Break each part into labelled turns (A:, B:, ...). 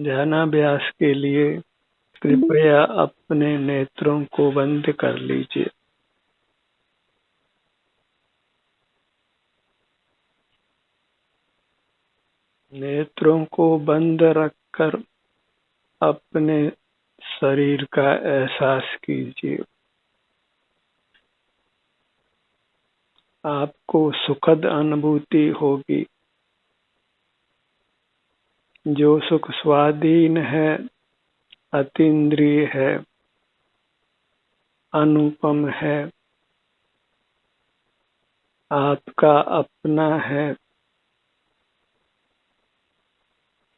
A: ध्यानाभ्यास के लिए कृपया अपने नेत्रों को बंद कर लीजिए। नेत्रों को बंद रखकर अपने शरीर का एहसास कीजिए। आपको सुखद अनुभूति होगी। जो सुख स्वाधीन है, अतीन्द्रिय है, अनुपम है, आपका अपना है,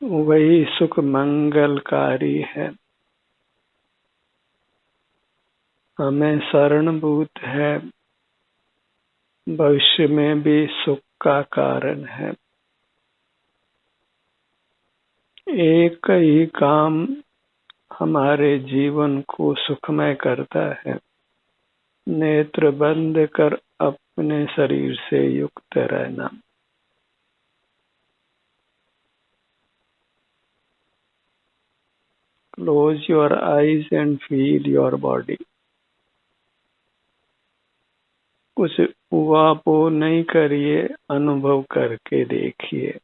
A: वही सुख मंगलकारी है। हमें शरणभूत है, भविष्य में भी सुख का कारण है। एक ही काम हमारे जीवन को सुखमय करता है। नेत्र बंद कर अपने शरीर से युक्त रहना। Close your eyes and feel your body. कुछ उवापो नहीं करिए, अनुभव करके देखिए।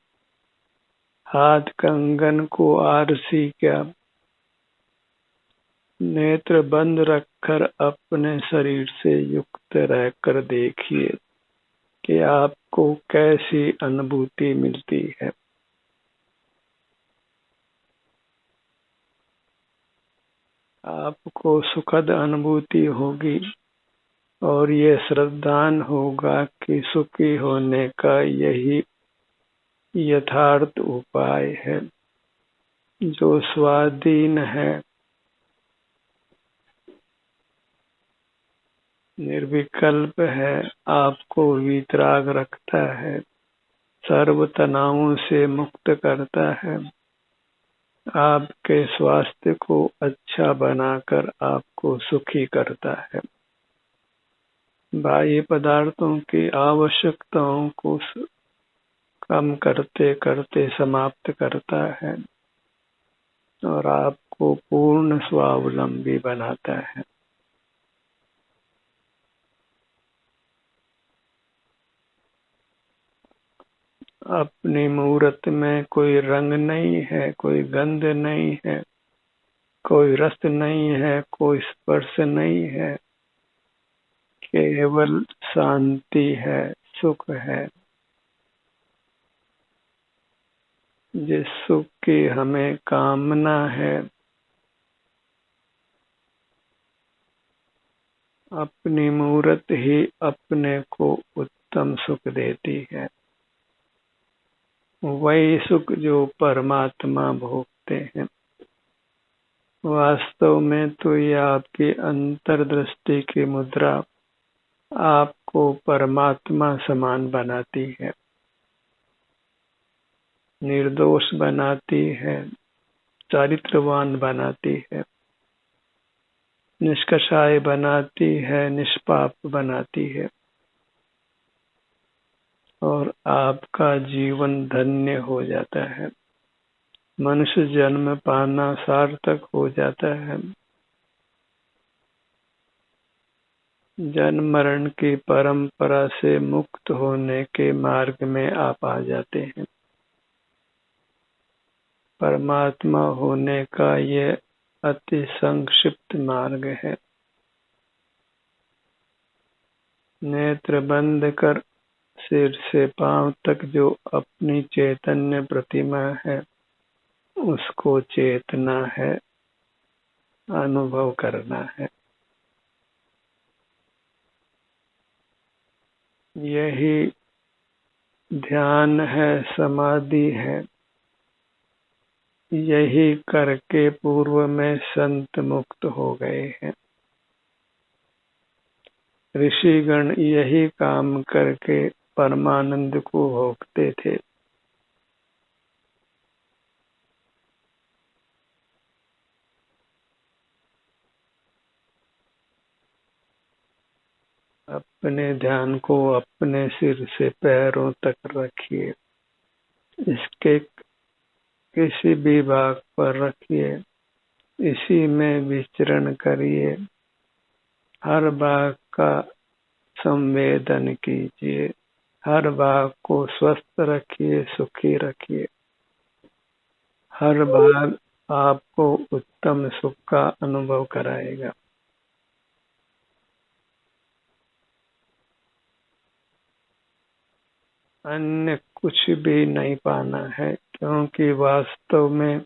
A: हाथ कंगन को आरसी क्या, नेत्र बंद रखकर अपने शरीर से युक्त रहकर देखिए कि आपको कैसी अनुभूति मिलती है। आपको सुखद अनुभूति होगी और ये श्रद्धान होगा कि सुखी होने का यही यथार्थ उपाय है। जो स्वाधीन है, निर्विकल्प है, आपको वीतराग रखता है, सर्व तनावों से मुक्त करता है, आपके स्वास्थ्य को अच्छा बनाकर आपको सुखी करता है, बाह्य पदार्थों की आवश्यकताओं को कम करते करते समाप्त करता है और आपको पूर्ण स्वावलंबी बनाता है। अपनी मूर्त में कोई रंग नहीं है, कोई गंध नहीं है, कोई रस नहीं है, कोई स्पर्श नहीं है, केवल शांति है, सुख है। जिस सुख की हमें कामना है, अपनी मूर्त ही अपने को उत्तम सुख देती है। वही सुख जो परमात्मा भोगते हैं। वास्तव में तो यह आपकी अंतर्दृष्टि की मुद्रा आपको परमात्मा समान बनाती है, निर्दोष बनाती है, चारित्रवान बनाती है, निष्कषाय बनाती है, निष्पाप बनाती है और आपका जीवन धन्य हो जाता है। मनुष्य जन्म पाना सार्थक हो जाता है। जन्म मरण की परंपरा से मुक्त होने के मार्ग में आप आ जाते हैं। परमात्मा होने का ये अति संक्षिप्त मार्ग है। नेत्र बंद कर सिर से पांव तक जो अपनी चैतन्य प्रतिमा है, उसको चेतना है, अनुभव करना है। यही ध्यान है, समाधि है। यही करके पूर्व में संत मुक्त हो गए हैं। ऋषिगण यही काम करके परमानंद को भोगते थे। अपने ध्यान को अपने सिर से पैरों तक रखिए। इसके किसी भी भाग पर रखिए, इसी में विचरण करिए। हर भाग का संवेदन कीजिए, हर भाग को स्वस्थ रखिए, सुखी रखिए। हर भाग आपको उत्तम सुख का अनुभव कराएगा। अन्य कुछ भी नहीं पाना है, क्योंकि वास्तव में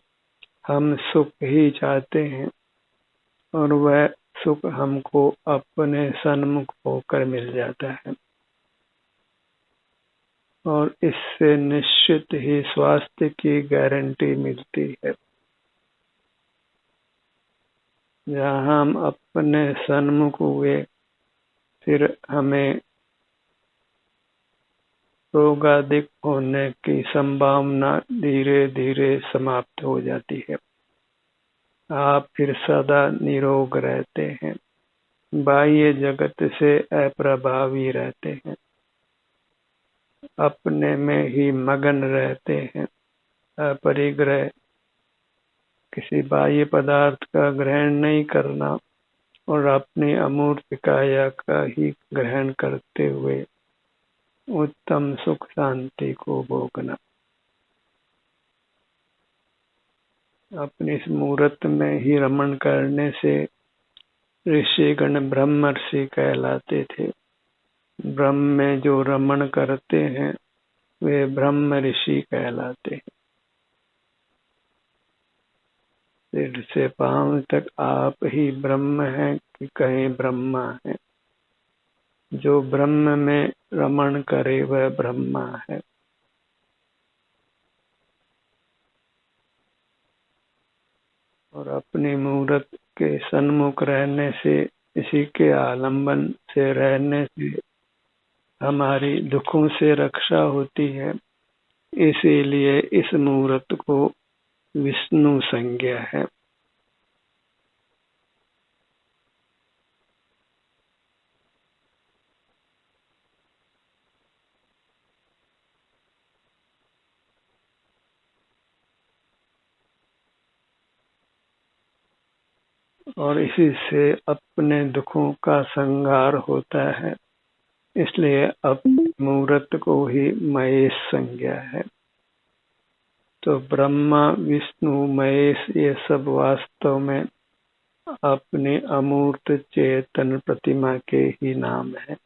A: हम सुख ही चाहते हैं और वह सुख हमको अपने सन्मुख होकर मिल जाता है और इससे निश्चित ही स्वास्थ्य की गारंटी मिलती है। जहाँ हम अपने सन्मुख हुए, फिर हमें रोगादिक होने की संभावना धीरे धीरे समाप्त हो जाती है। आप फिर सदा निरोग रहते हैं, बाह्य जगत से अप्रभावी रहते हैं, अपने में ही मगन रहते हैं, अपरिग्रह, किसी बाह्य पदार्थ का ग्रहण नहीं करना और अपनी अमूर्त काया का ही ग्रहण करते हुए उत्तम सुख शांति को भोगना। अपनी इस मुहूर्त में ही रमण करने से ऋषिगण ब्रह्मर्षि कहलाते थे। ब्रह्म में जो रमण करते हैं वे ब्रह्म ऋषि कहलाते हैं। सिर से पांव तक आप ही ब्रह्म हैं कि कहीं ब्रह्मा है। जो ब्रह्म में रमण करे वह ब्रह्मा है। और अपनी मूर्त के सन्मुख रहने से, इसी के आलंबन से रहने से हमारी दुखों से रक्षा होती है। इसीलिए इस मूर्त को विष्णु संज्ञा है। और इसी से अपने दुखों का संहार होता है। इसलिए अब मूर्त को ही महेश संज्ञा है। तो ब्रह्मा विष्णु महेश ये सब वास्तव में अपने अमूर्त चेतन प्रतिमा के ही नाम है।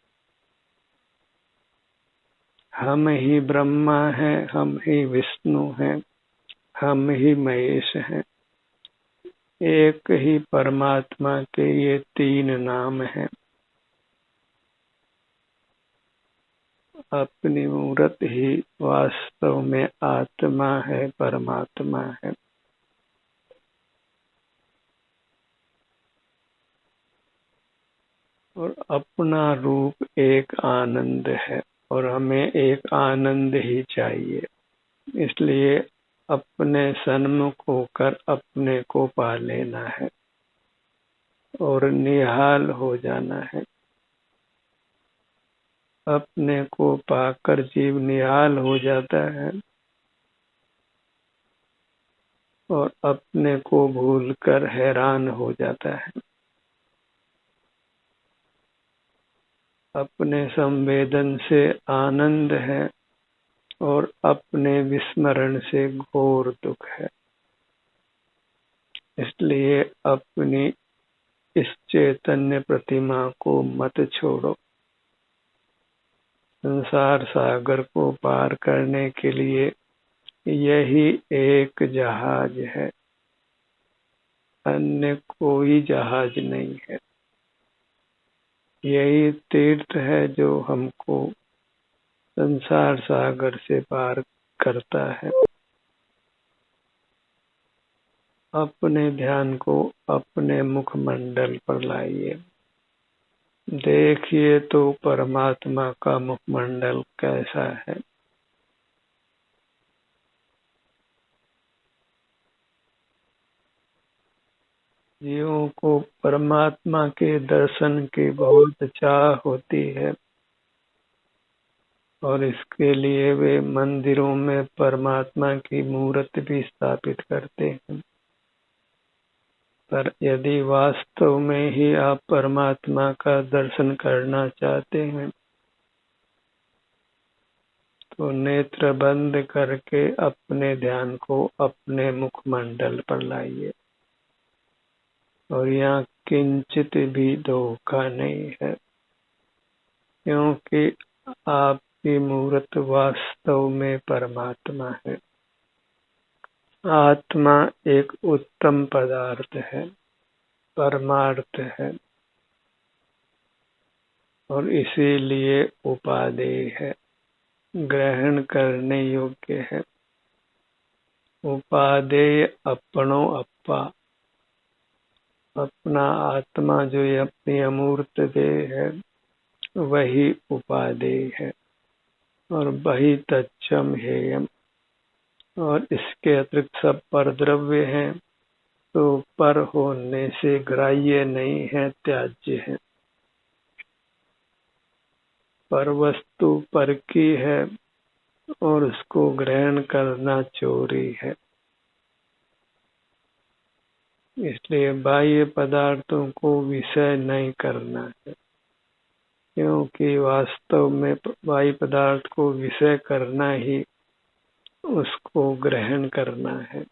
A: हम ही ब्रह्मा हैं, हम ही विष्णु हैं, हम ही महेश हैं। एक ही परमात्मा के ये तीन नाम हैं। अपनी मूर्त ही वास्तव में आत्मा है, परमात्मा है। और अपना रूप एक आनंद है और हमें एक आनंद ही चाहिए। इसलिए अपने सन्मुख होकर अपने को पा लेना है और निहाल हो जाना है। अपने को पाकर जीव निहाल हो जाता है और अपने को भूलकर हैरान हो जाता है। अपने संवेदन से आनंद है और अपने विस्मरण से घोर दुख है। इसलिए अपनी इस चैतन्य प्रतिमा को मत छोड़ो। संसार सागर को पार करने के लिए यही एक जहाज है, अन्य कोई जहाज नहीं है। यही तीर्थ है जो हमको संसार सागर से पार करता है। अपने ध्यान को अपने मुखमंडल पर लाइए। देखिए तो परमात्मा का मुखमंडल कैसा है। जीवों को परमात्मा के दर्शन की बहुत चाह होती है और इसके लिए वे मंदिरों में परमात्मा की मूर्ति भी स्थापित करते हैं। पर यदि वास्तव में ही आप परमात्मा का दर्शन करना चाहते हैं तो नेत्र बंद करके अपने ध्यान को अपने मुखमंडल पर लाइए। और यहाँ किंचित भी धोखा नहीं है, क्योंकि आपकी मूर्त वास्तव में परमात्मा है। आत्मा एक उत्तम पदार्थ है, परमार्थ है, और इसीलिए उपादेय है, ग्रहण करने योग्य है। उपादेय अपनो अप्पा, अपना आत्मा जो ये अपनी अमूर्त देह है वही उपादेय है और वही तच्चम हेयम। और इसके अतिरिक्त सब पर द्रव्य हैं तो पर होने से ग्राह्य नहीं है, त्याज्य है। पर वस्तु पर की है और उसको ग्रहण करना चोरी है। इसलिए बाह्य पदार्थों को विषय नहीं करना है, क्योंकि वास्तव में बाह्य पदार्थ को विषय करना ही उसको ग्रहण करना है।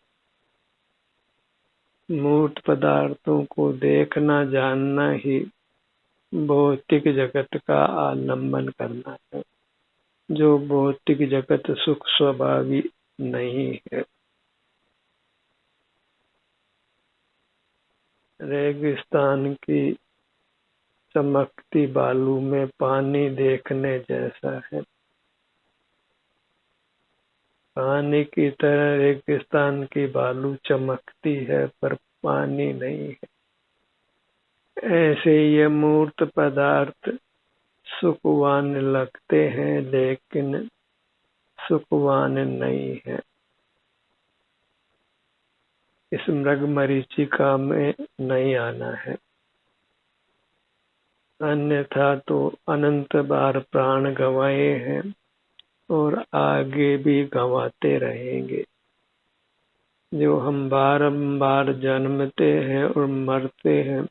A: मूर्त पदार्थों को देखना जानना ही भौतिक जगत का आलम्बन करना है, जो भौतिक जगत सुख स्वभावी नहीं है। रेगिस्तान की चमकती बालू में पानी देखने जैसा है। पानी की तरह रेगिस्तान की बालू चमकती है पर पानी नहीं है। ऐसे ये मूर्त पदार्थ सुखवान लगते हैं लेकिन सुखवान नहीं है। इस मृग मरीचिका में नहीं आना है, अन्यथा तो अनंत बार प्राण गंवाए हैं और आगे भी गंवाते रहेंगे। जो हम बारंबार जन्मते हैं और मरते हैं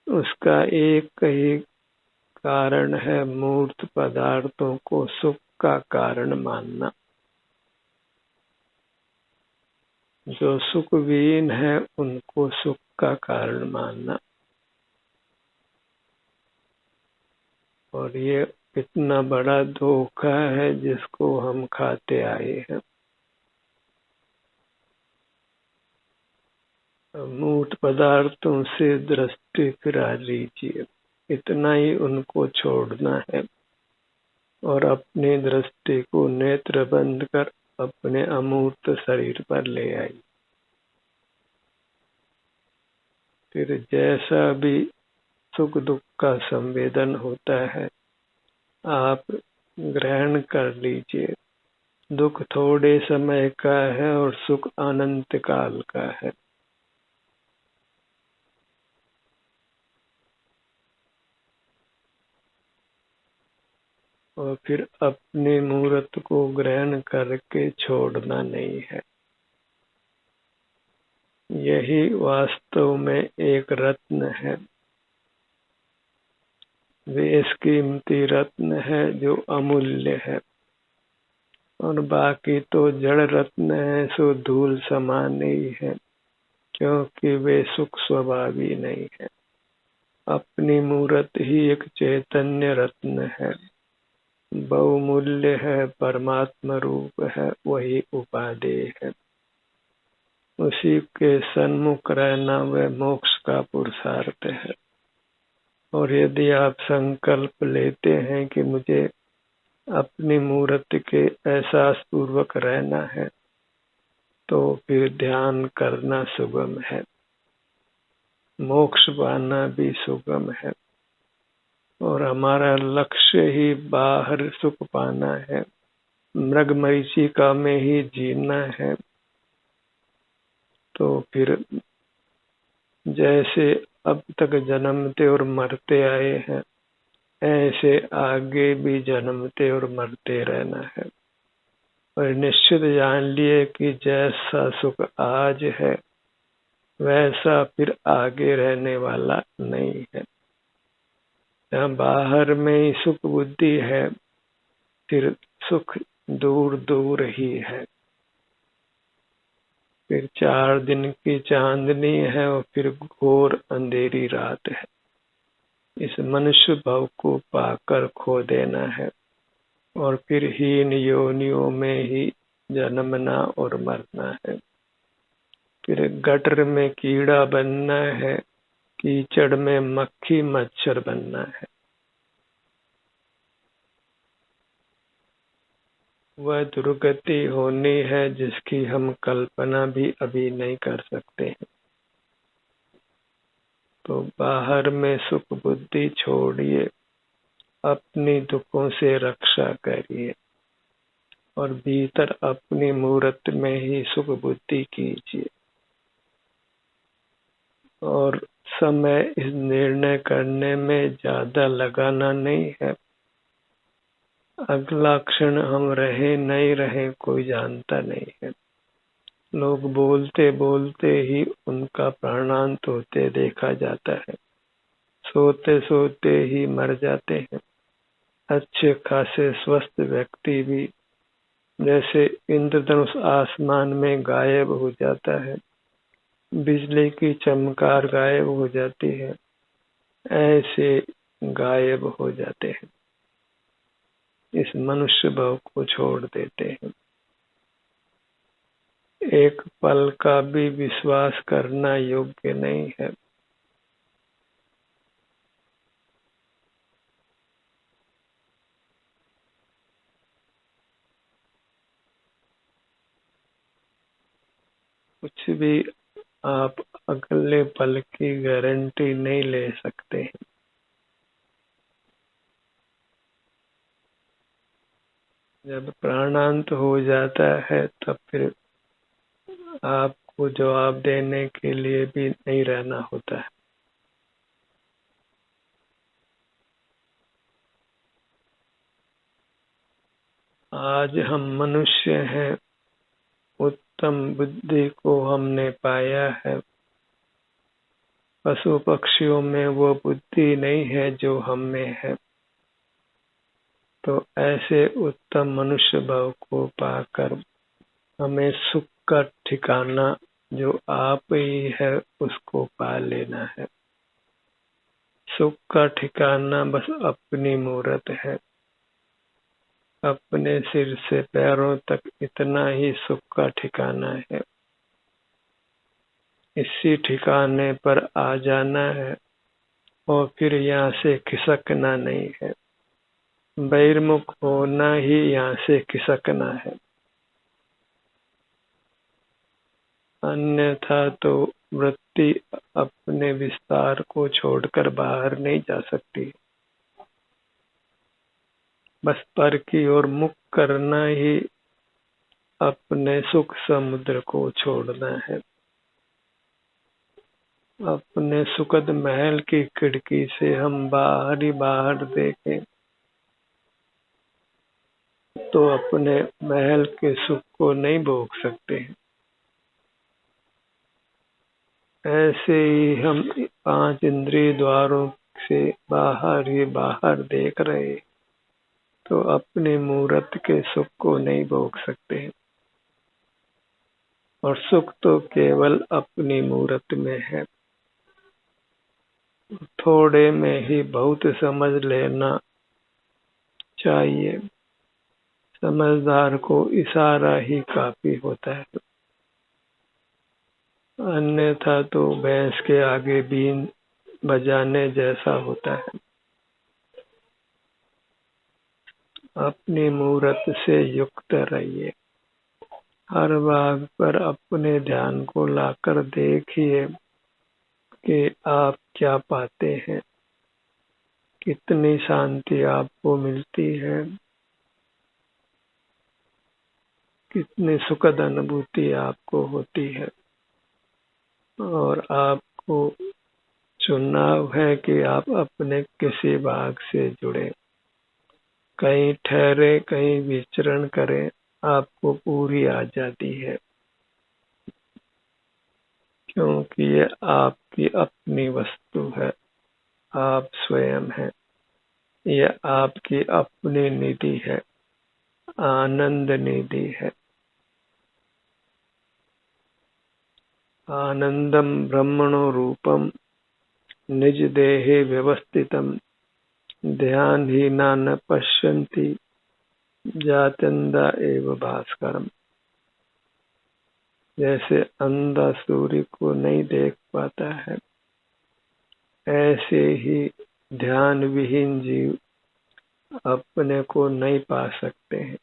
A: उसका एक ही कारण है, मूर्त पदार्थों को सुख का कारण मानना। जो सुखविहीन है उनको सुख का कारण मानना। और ये इतना बड़ा धोखा है जिसको हम खाते आए हैं। मूर्त पदार्थों से दृष्टि फिरा लीजिए, इतना ही उनको छोड़ना है और अपनी दृष्टि को नेत्र बंद कर अपने अमूर्त शरीर पर ले आई। फिर जैसा भी सुख दुख का संवेदन होता है आप ग्रहण कर लीजिए। दुख थोड़े समय का है और सुख अनंत काल का है। और फिर अपनी मूर्त को ग्रहण करके छोड़ना नहीं है। यही वास्तव में एक रत्न है, बेशकीमती रत्न है जो अमूल्य है। और बाकी तो जड़ रत्न है सो धूल समान ही है, क्योंकि वे सुख स्वभावी नहीं है। अपनी मूर्त ही एक चैतन्य रत्न है, बहुमूल्य है, परमात्मा रूप है, वही उपादेय है। उसी के सन्मुख रहना वह मोक्ष का पुरुषार्थ है। और यदि आप संकल्प लेते हैं कि मुझे अपनी मूर्ति के एहसास पूर्वक रहना है तो फिर ध्यान करना सुगम है, मोक्ष पाना भी सुगम है। और हमारा लक्ष्य ही बाहर सुख पाना है, मृग मरीचिका में ही जीना है। तो फिर जैसे अब तक जन्मते और मरते आए हैं ऐसे आगे भी जन्मते और मरते रहना है। और निश्चित जान लिए कि जैसा सुख आज है वैसा फिर आगे रहने वाला नहीं है। जहाँ बाहर में ही सुख बुद्धि है फिर सुख दूर दूर ही है। फिर 4 दिन की चांदनी है और फिर घोर अंधेरी रात है। इस मनुष्य भाव को पाकर खो देना है और फिर हीन योनियों में ही जन्मना और मरना है। फिर गटर में कीड़ा बनना है, कीचड़ में मक्खी मच्छर बनना है। वह दुर्गति होनी है जिसकी हम कल्पना भी अभी नहीं कर सकते हैं। तो बाहर में सुख बुद्धि छोड़िए, अपनी दुखों से रक्षा करिए और भीतर अपनी मूर्त में ही सुख बुद्धि कीजिए। और समय इस निर्णय करने में ज्यादा लगाना नहीं है। अगला क्षण हम रहे नहीं रहे कोई जानता नहीं है। लोग बोलते बोलते ही उनका प्राणांत होते देखा जाता है, सोते सोते ही मर जाते हैं। अच्छे खासे स्वस्थ व्यक्ति भी जैसे इंद्रधनुष आसमान में गायब हो जाता है, बिजली की चमकार गायब हो जाती है, ऐसे गायब हो जाते हैं। इस मनुष्य भाव को छोड़ देते हैं। एक पल का भी विश्वास करना योग्य नहीं है। कुछ भी आप अगले पल की गारंटी नहीं ले सकते हैं। जब प्राणांत हो जाता है तब फिर आपको जवाब देने के लिए भी नहीं रहना होता है। आज हम मनुष्य हैं, उत्तम बुद्धि को हमने पाया है। पशु पक्षियों में वो बुद्धि नहीं है जो हम में है। तो ऐसे उत्तम मनुष्य भाव को पाकर हमें सुख का ठिकाना जो आप ही है उसको पा लेना है। सुख का ठिकाना बस अपनी मूर्त है। अपने सिर से पैरों तक इतना ही सुख का ठिकाना है। इसी ठिकाने पर आ जाना है और फिर यहाँ से खिसकना नहीं है। बहिर्मुख होना ही यहाँ से खिसकना है, अन्यथा तो वृत्ति अपने विस्तार को छोड़कर बाहर नहीं जा सकती। बस पर की ओर मुख करना ही अपने सुख समुद्र को छोड़ना है। अपने सुखद महल की खिड़की से हम बाहर ही बाहर देखें तो अपने महल के सुख को नहीं भोग सकते। ऐसे ही हम 5 इंद्रिय द्वारों से बाहर ही बाहर देख रहे तो अपने मूर्त के सुख को नहीं भोग सकते। और सुख तो केवल अपनी मूर्त में है। थोड़े में ही बहुत समझ लेना चाहिए। समझदार को इशारा ही काफी होता है, अन्यथा तो भैंस के आगे बीन बजाने जैसा होता है। अपनी मूर्त से युक्त रहिए। हर भाग पर अपने ध्यान को लाकर देखिए कि आप क्या पाते हैं, कितनी शांति आपको मिलती है, कितनी सुखद अनुभूति आपको होती है। और आपको चुनाव है कि आप अपने किसी भाग से जुड़े, कहीं ठहरे, कहीं विचरण करें, आपको पूरी आजादी है, क्योंकि ये आपकी अपनी वस्तु है। आप स्वयं हैं। यह आपकी अपनी निधि है, आनंद निधि है। आनंदम ब्रह्मणो रूपम निज देहे व्यवस्थितम ध्यानहीना न पश्यन्ति जात्यंधा एव भास्करम। जैसे अंधा सूर्य को नहीं देख पाता है, ऐसे ही ध्यान विहीन जीव अपने को नहीं पा सकते हैं,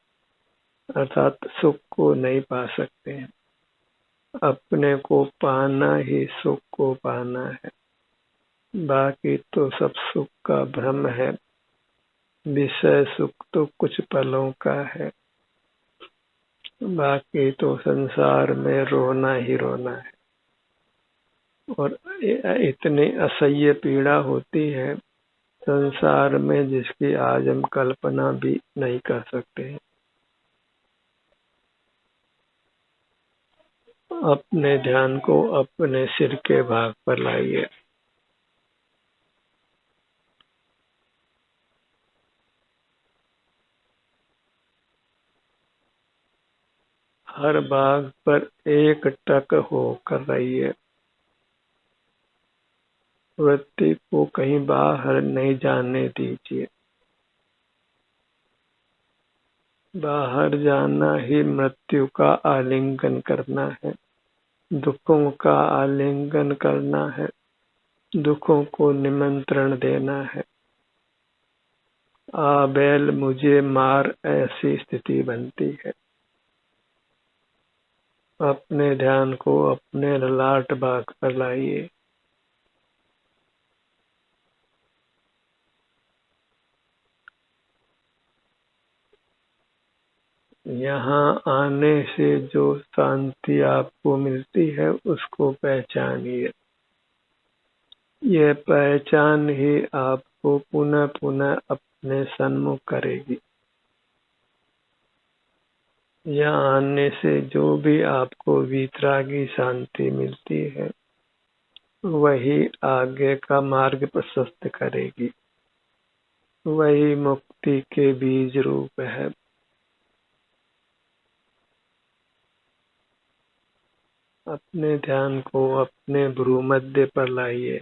A: अर्थात सुख को नहीं पा सकते हैं। अपने को पाना ही सुख को पाना है, बाकी तो सब सुख का भ्रम है। विषय सुख तो कुछ पलों का है, बाकी तो संसार में रोना ही रोना है। और इतनी असह्य पीड़ा होती है संसार में, जिसकी आज हम कल्पना भी नहीं कर सकते हैं। अपने ध्यान को अपने सिर के भाग पर लाइए। हर भाग पर एक टक होकर रहिए। वृत्ति को कहीं बाहर नहीं जाने दीजिए। बाहर जाना ही मृत्यु का आलिंगन करना है, दुखों का आलिंगन करना है, दुखों को निमंत्रण देना है। आ बैल मुझे मार, ऐसी स्थिति बनती है। अपने ध्यान को अपने ललाट भाग पर लाइए। यहाँ आने से जो शांति आपको मिलती है उसको पहचानिए। यह पहचान ही आपको पुनः पुनः अपने सन्मुख करेगी। यहाँ आने से जो भी आपको वीतरागी शांति मिलती है वही आगे का मार्ग प्रशस्त करेगी। वही मुक्ति के बीज रूप है। अपने ध्यान को अपने भ्रूमध्य पर लाइए।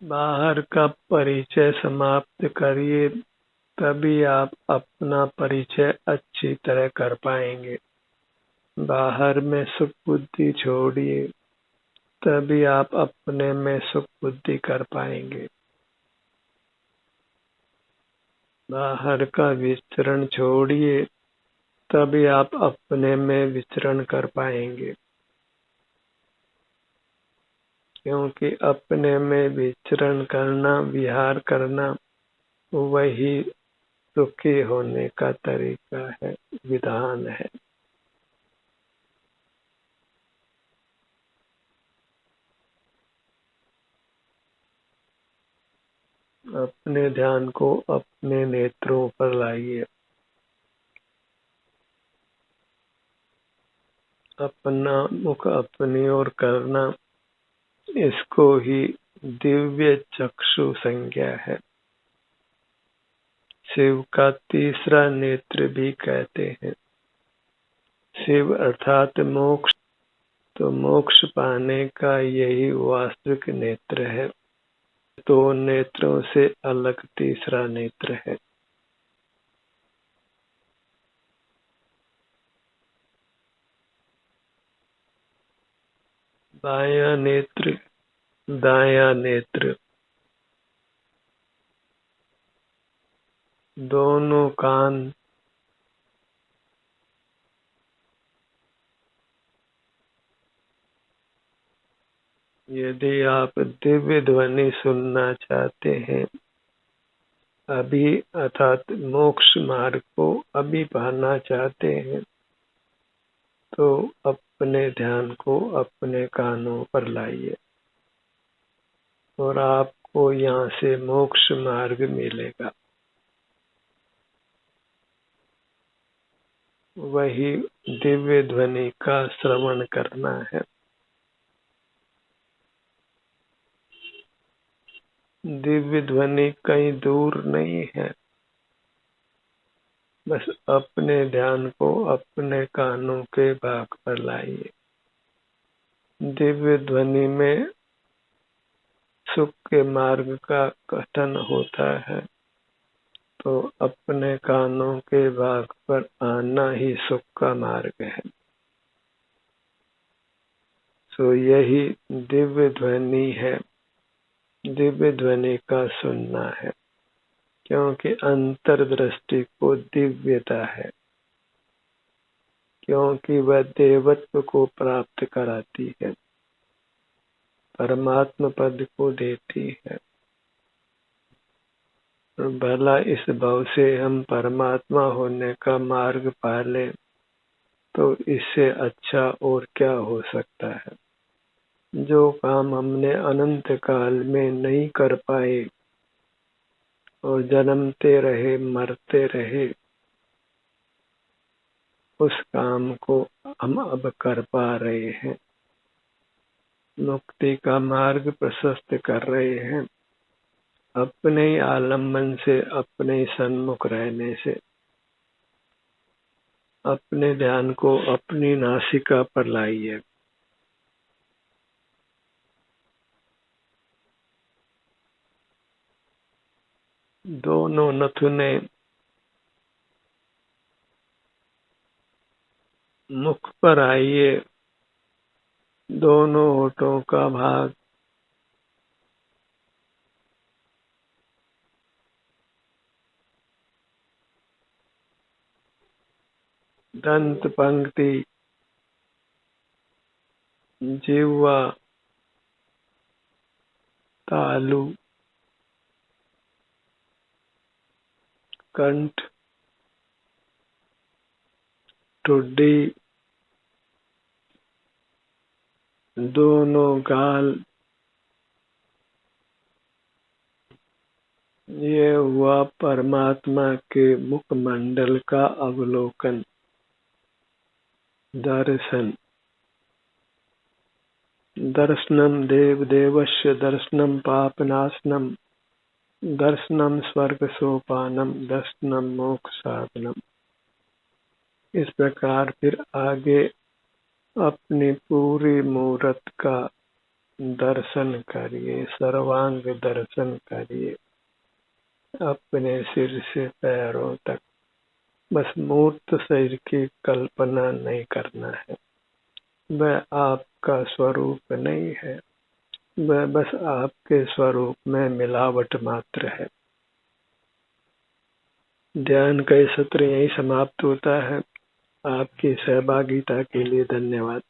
A: बाहर का परिचय समाप्त करिए, तभी आप अपना परिचय अच्छी तरह कर पाएंगे। बाहर में सुख बुद्धि छोड़िए, तभी आप अपने में सुख बुद्धि कर पाएंगे। बाहर का विचरण छोड़िए, तभी आप अपने में विचरण कर पाएंगे। क्योंकि अपने में विचरण करना, विहार करना, वही सुखी होने का तरीका है, विधान है। अपने ध्यान को अपने नेत्रों पर लाइए। अपना मुख अपनी ओर करना, इसको ही दिव्य चक्षु संज्ञा है। शिव का तीसरा नेत्र भी कहते हैं। शिव अर्थात मोक्ष, तो मोक्ष पाने का यही वास्तविक नेत्र है। दो नेत्रों से अलग तीसरा नेत्र है। बायां नेत्र, दायां नेत्र, दोनों कान, यदि आप दिव्य ध्वनि सुनना चाहते हैं अभी, अर्थात मोक्ष मार्ग को अभी पाना चाहते हैं, तो अपने ध्यान को अपने कानों पर लाइए और आपको यहाँ से मोक्ष मार्ग मिलेगा। वही दिव्य ध्वनि का श्रवण करना है। दिव्य ध्वनि कहीं दूर नहीं है, बस अपने ध्यान को अपने कानों के भाग पर लाइए। दिव्य ध्वनि में सुख के मार्ग का कथन होता है, तो अपने कानों के भाग पर आना ही सुख का मार्ग है। तो यही दिव्य ध्वनि है। दिव्य ध्वनि का सुनना है, क्योंकि अंतर्दृष्टि को दिव्यता है, क्योंकि वह देवत्व को प्राप्त कराती है, परमात्मा पद को देती है। भला इस भाव से हम परमात्मा होने का मार्ग पा लें तो इससे अच्छा और क्या हो सकता है। जो काम हमने अनंत काल में नहीं कर पाए और जन्मते रहे मरते रहे, उस काम को हम अब कर पा रहे हैं। मुक्ति का मार्ग प्रशस्त कर रहे हैं, अपने ही आलम्बन से, अपने ही सन्मुख रहने से। अपने ध्यान को अपनी नासिका पर लाइए। दोनों नथुने मुख पर आइए, दोनों होठों का भाग दंत पंक्ति, जिह्वा, तालु, कंठ, ठुड्डी, दोनों गाल। ये हुआ परमात्मा के मुखमंडल का अवलोकन, दर्शन। दर्शनम देव देवस्य दर्शनम पापनाशनम, दर्शनम स्वर्ग सोपानम, दर्शनम मोक्ष साधनम। इस प्रकार फिर आगे अपनी पूरी मूरत का दर्शन करिए, सर्वांग दर्शन करिए, अपने सिर से पैरों तक। बस मूर्त शरीर की कल्पना नहीं करना है। वह आपका स्वरूप नहीं है, वह बस आपके स्वरूप में मिलावट मात्र है। ध्यान का सत्र यही समाप्त होता है। आपकी सहभागिता के लिए धन्यवाद।